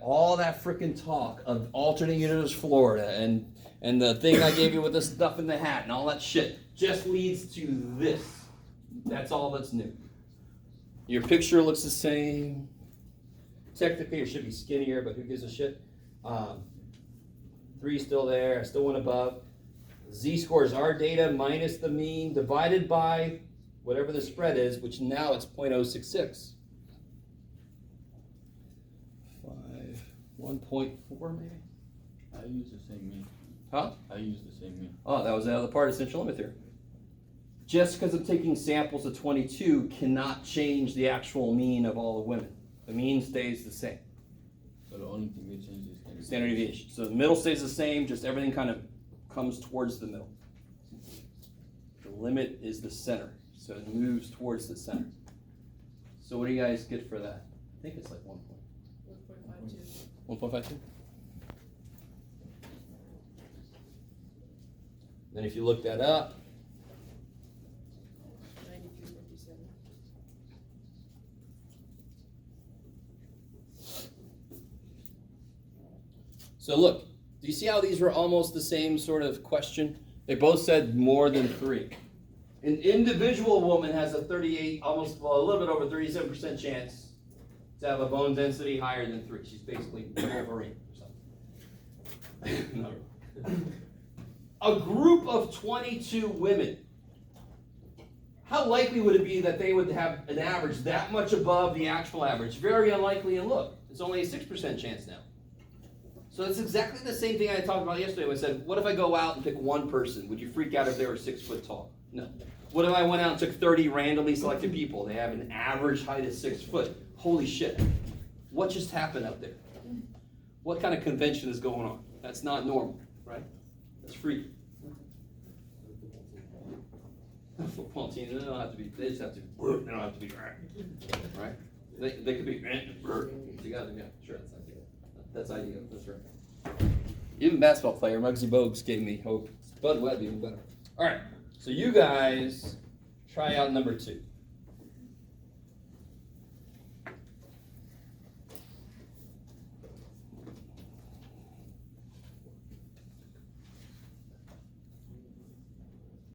all that freaking talk of alternate universe Florida and the thing I gave you with the stuff in the hat and all that shit just leads to this. That's all that's new. Your picture looks the same. Technically, it should be skinnier, but who gives a shit? 3 still there, still one above. Z-score is our data minus the mean divided by whatever the spread is, which now it's 0.066. 1.4 maybe? I use the same mean. Huh? I use the same mean. Oh, that was the other part of central limit theory. Just because I'm taking samples of 22 cannot change the actual mean of all the women. The mean stays the same. So the only thing that changes is Standard deviation. So the middle stays the same, just everything kind of comes towards the middle. The limit is the center, so it moves towards the center. So what do you guys get for that? I think it's like 1.52. 1.52? Then if you look that up, 93.57. so look, do you see how these were almost the same sort of question? They both said more than 3. An individual woman has a 38, almost, well, a little bit over 37% chance to have a bone density higher than 3. She's basically Wolverine or something. No. A group of 22 women, how likely would it be that they would have an average that much above the actual average? Very unlikely, and look, it's only a 6% chance now. So it's exactly the same thing I talked about yesterday when I said, what if I go out and pick one person? Would you freak out if they were 6 foot tall? No. What if I went out and took 30 randomly selected people? They have an average height of 6 foot. Holy shit. What just happened up there? What kind of convention is going on? That's not normal, right? That's freaky. Football team, they don't have to be, they just have to, they don't have to be, right? They could be, you got it, yeah, sure. That's ideal, that's right. Even basketball player, Muggsy Bogues gave me hope. Bud Webb even better. All right, so you guys try out number 2.